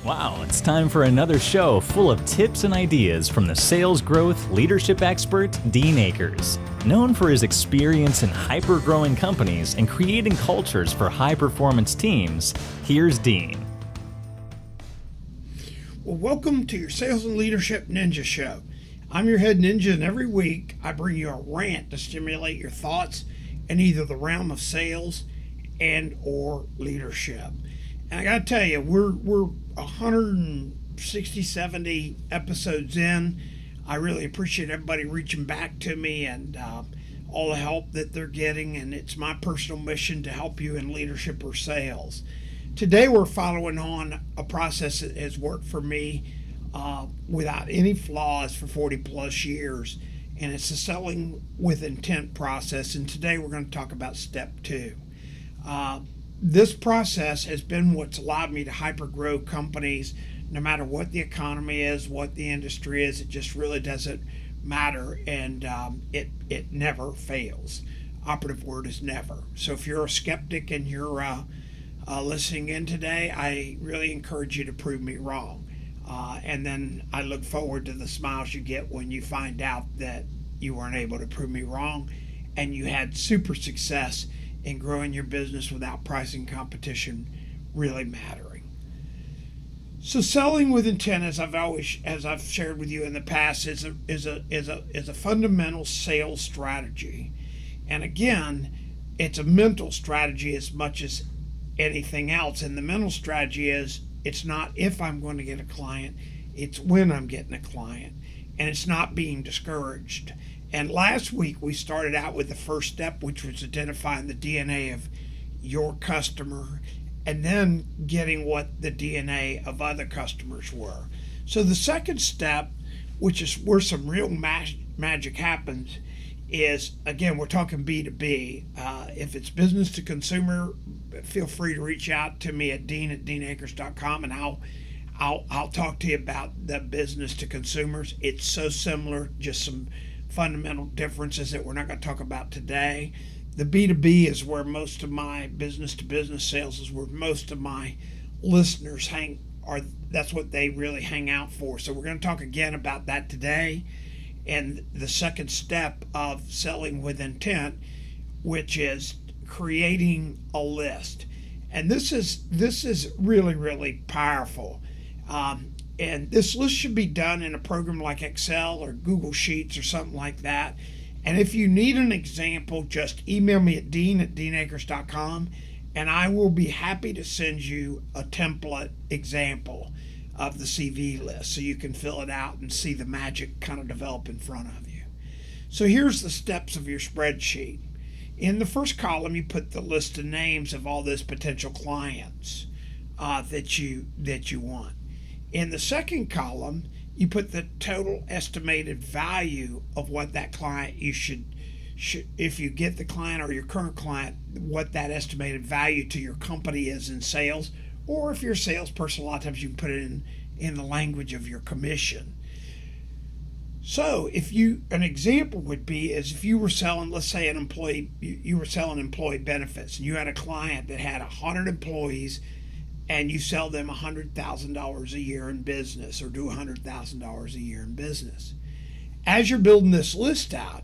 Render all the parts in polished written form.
Wow, it's time for another show full of tips and ideas from the sales growth leadership expert, Dean Akers. Known for his experience in hyper-growing companies and creating cultures for high-performance teams, here's Dean. Well, welcome to your Sales and Leadership Ninja Show. I'm your head ninja, and every week I bring you a rant to stimulate your thoughts in either the realm of sales and or leadership. And I got to tell you, we're 160, 70 episodes in. I really appreciate everybody reaching back to me and all the help that they're getting. And it's my personal mission to help you in leadership or sales. Today, we're following on a process that has worked for me without any flaws for 40 plus years. And it's the selling with intent process. And today, we're going to talk about step 2. This process has been what's allowed me to hyper-grow companies no matter what the economy is, what the industry is. It just really doesn't matter, and it never fails. Operative word is never. So if you're a skeptic and you're listening in today, I really encourage you to prove me wrong. And then I look forward to the smiles you get when you find out that you weren't able to prove me wrong and you had super success in growing your business without pricing competition really mattering. So selling with intent, as I've shared with you in the past, is a fundamental sales strategy. And again, it's a mental strategy as much as anything else. And the mental strategy is it's not if I'm going to get a client, it's when I'm getting a client. And it's not being discouraged. And last week we started out with the first step, which was identifying the DNA of your customer and then getting what the DNA of other customers were. So the second step, which is where some real magic happens, is, again, we're talking B2B. If it's business to consumer, feel free to reach out to me at dean@deanakers.com, and I'll talk to you about the business to consumers. It's so similar, just some fundamental differences that we're not going to talk about today. The B2B is where most of my business to business sales is where most of my listeners that's what they really hang out for. So we're going to talk again about that today. And the second step of selling with intent, which is creating a list. And this is really, really powerful. And this list should be done in a program like Excel or Google Sheets or something like that. And if you need an example, just email me at dean@deanakers.com, and I will be happy to send you a template example of the CV list so you can fill it out and see the magic kind of develop in front of you. So here's the steps of your spreadsheet. In the first column, you put the list of names of all those potential clients that you want. In the second column, you put the total estimated value of what that client you should if you get the client or your current client, what that estimated value to your company is in sales. Or if you're a salesperson, a lot of times you can put it in the language of your commission. So an example would be is if you were selling, let's say you were selling employee benefits and you had a client that had 100 employees and you sell them $100,000 a year in business or do $100,000 a year in business. As you're building this list out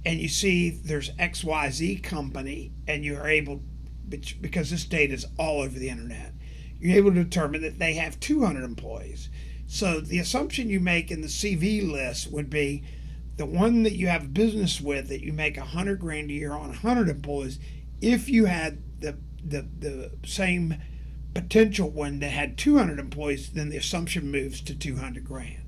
and you see there's XYZ company and you're able, because this data is all over the internet, you're able to determine that they have 200 employees. So the assumption you make in the CV list would be the one that you have business with that you make $100,000 a year on 100 employees. If you had the same potential one that had 200 employees, then the assumption moves to $200,000.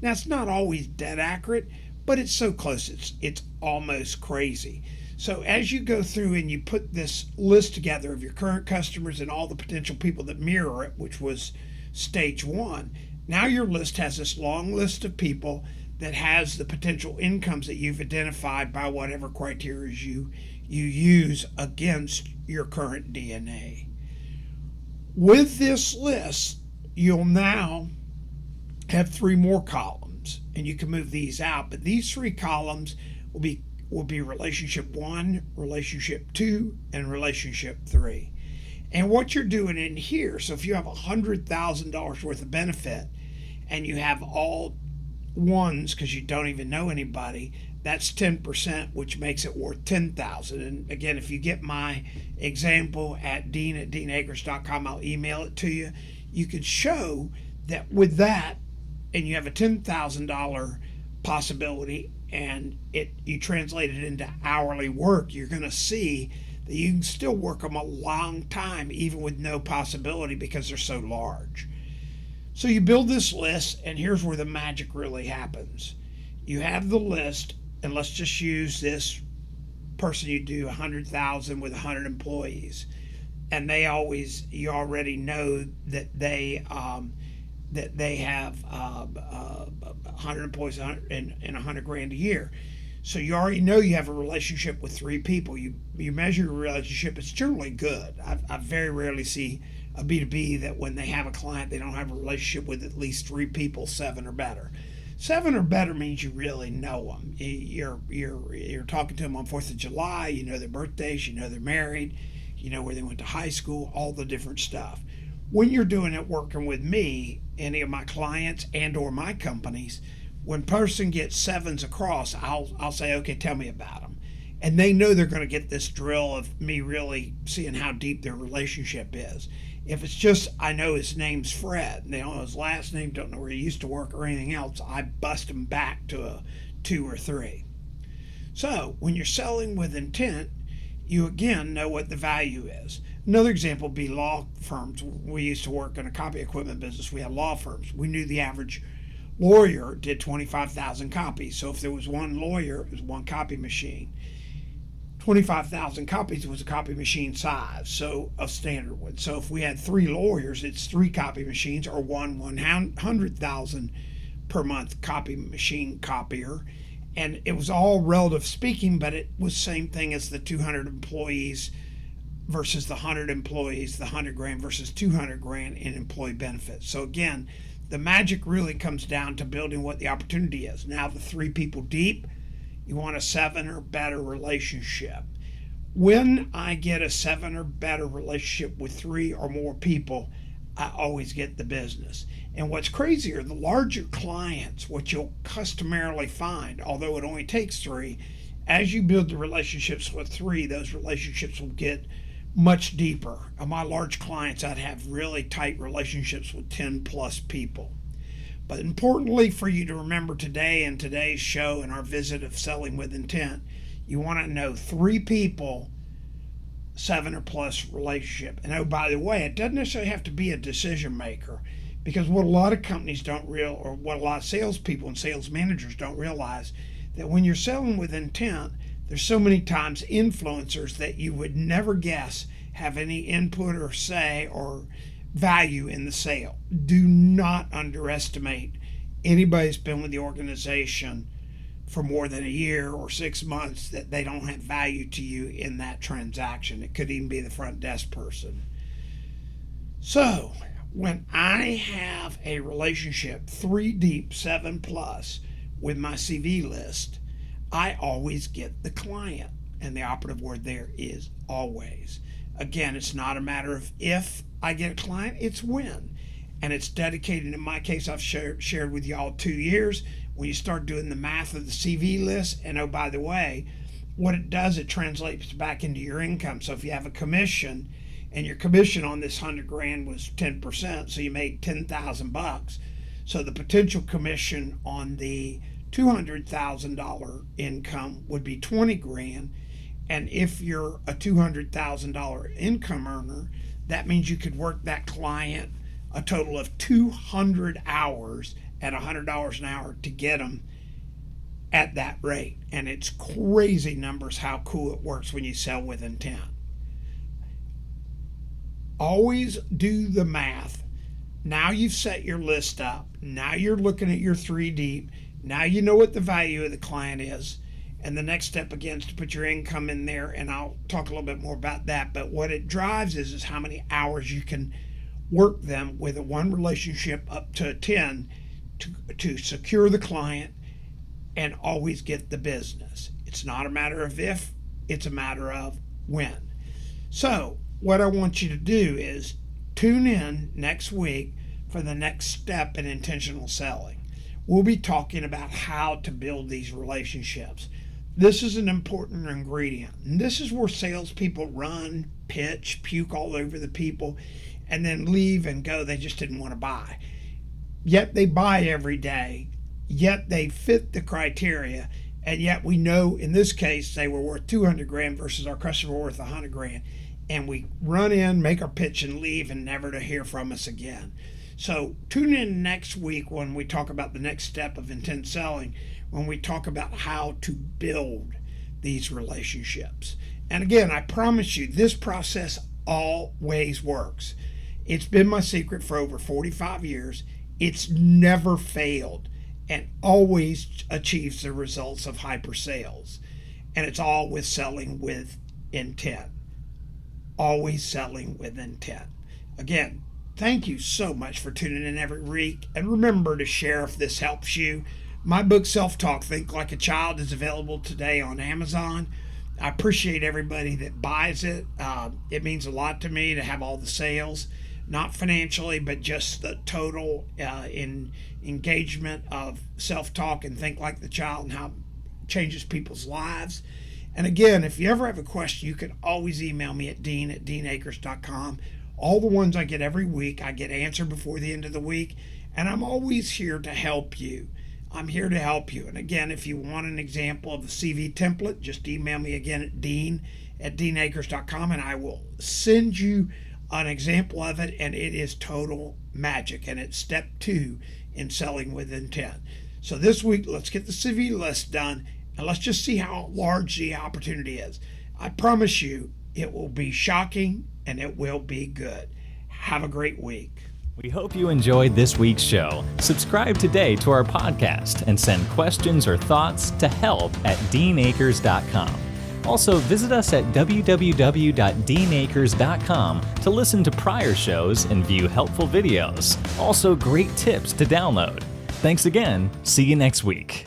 Now it's not always dead accurate, but it's so close it's almost crazy. So as you go through and you put this list together of your current customers and all the potential people that mirror it, which was stage 1, now your list has this long list of people that has the potential incomes that you've identified by whatever criteria you use against your current DNA. With this list, you'll now have 3 more columns, and you can move these out. But these 3 columns will be relationship 1, relationship 2, and relationship 3. And what you're doing in here, so if you have $100,000 worth of benefit and you have all ones because you don't even know anybody, that's 10%, which makes it worth 10,000. And again, if you get my example at dean@deanakers.com, I'll email it to you. You could show that with that, and you have a $10,000 possibility, and you translate it into hourly work, you're going to see that you can still work them a long time even with no possibility because they're so large. So you build this list, and here's where the magic really happens. You have the list, and let's just use this person you do 100,000 with 100 employees, and you already know that they have 100 employees and 100 grand a year. So you already know you have a relationship with 3 people. You measure your relationship. It's generally good. I very rarely see a B2B that when they have a client, they don't have a relationship with at least 3 people, 7 or better. 7 or better means you really know them. You're talking to them on 4th of July. You know their birthdays. You know they're married. You know where they went to high school. All the different stuff. When you're doing it working with me, any of my clients and or my companies, when person gets 7s across, I'll say, okay, tell me about them. And they know they're going to get this drill of me really seeing how deep their relationship is. If it's just, I know his name's Fred, and they don't know his last name, don't know where he used to work or anything else, I bust them back to a 2 or 3. So when you're selling with intent, you again know what the value is. Another example would be law firms. We used to work in a copy equipment business. We had law firms. We knew the average lawyer did 25,000 copies. So if there was one lawyer, it was one copy machine. 25,000 copies was a copy machine size, so a standard one. So if we had 3 lawyers, it's 3 copy machines, or 100,000 per month copy machine copier. And it was all relative speaking, but it was same thing as the 200 employees versus the 100 employees, the 100 grand versus 200 grand in employee benefits. So again, the magic really comes down to building what the opportunity is. Now the 3 people deep, you want a 7 or better relationship. When I get a 7 or better relationship with 3 or more people, I always get the business. And what's crazier, the larger clients, what you'll customarily find, although it only takes 3, as you build the relationships with 3, those relationships will get much deeper. On my large clients, I'd have really tight relationships with 10 plus people. But importantly for you to remember today in today's show and our visit of Selling with Intent, you want to know 3 people, 7 or plus relationship. And oh, by the way, it doesn't necessarily have to be a decision maker, because what a lot of companies don't realize, or what a lot of salespeople and sales managers don't realize, that when you're selling with intent, there's so many times influencers that you would never guess have any input or say or value in the sale. Do not underestimate anybody who's been with the organization for more than a year or 6 months that they don't have value to you in that transaction. It could even be the front desk person. So when I have a relationship 3 deep, 7 plus with my CV list, I always get the client. And the operative word there is always. Again, it's not a matter of if I get a client, it's when. And it's dedicated. In my case, I've shared with y'all 2 years. When you start doing the math of the CV list, and oh, by the way, what it does, it translates back into your income. So if you have a commission, and your commission on this 100 grand was 10%, so you made $10,000. So the potential commission on the $200,000 income would be 20 grand. And if you're a $200,000 income earner, that means you could work that client a total of 200 hours at $100 an hour to get them at that rate. And it's crazy numbers how cool it works when you sell with intent. Always do the math. Now you've set your list up. Now you're looking at your 3 deep. Now you know what the value of the client is. And the next step again is to put your income in there, and I'll talk a little bit more about that. But what it drives is how many hours you can work them with a 1 relationship up to 10 to secure the client and always get the business. It's not a matter of if, it's a matter of when. So what I want you to do is tune in next week for the next step in intentional selling. We'll be talking about how to build these relationships. This is an important ingredient. And this is where salespeople run, pitch, puke all over the people, and then leave and go. They just didn't want to buy. Yet they buy every day. Yet they fit the criteria. And yet we know in this case they were worth 200 grand versus our customer worth 100 grand. And we run in, make our pitch, and leave, and never to hear from us again. So tune in next week when we talk about the next step of intent selling, when we talk about how to build these relationships. And again, I promise you, this process always works. It's been my secret for over 45 years. It's never failed and always achieves the results of hyper sales. And it's all with selling with intent. Always selling with intent. Again, thank you so much for tuning in every week. And remember to share if this helps you. My book, Self-Talk, Think Like a Child, is available today on Amazon. I appreciate everybody that buys it. It means a lot to me to have all the sales, not financially, but just the total in engagement of self-talk and think like the child and how it changes people's lives. And again, if you ever have a question, you can always email me at dean@deanakers.com. All the ones I get every week, I get answered before the end of the week, and I'm always here to help you. I'm here to help you. And again, if you want an example of the CV template, just email me again at dean@deanakers.com, and I will send you an example of it, and it is total magic, and it's step 2 in selling with intent. So this week, let's get the CV list done, and let's just see how large the opportunity is. I promise you, it will be shocking, and it will be good. Have a great week. We hope you enjoyed this week's show. Subscribe today to our podcast and send questions or thoughts to help@deanakers.com. Also, visit us at www.deanakers.com to listen to prior shows and view helpful videos. Also, great tips to download. Thanks again. See you next week.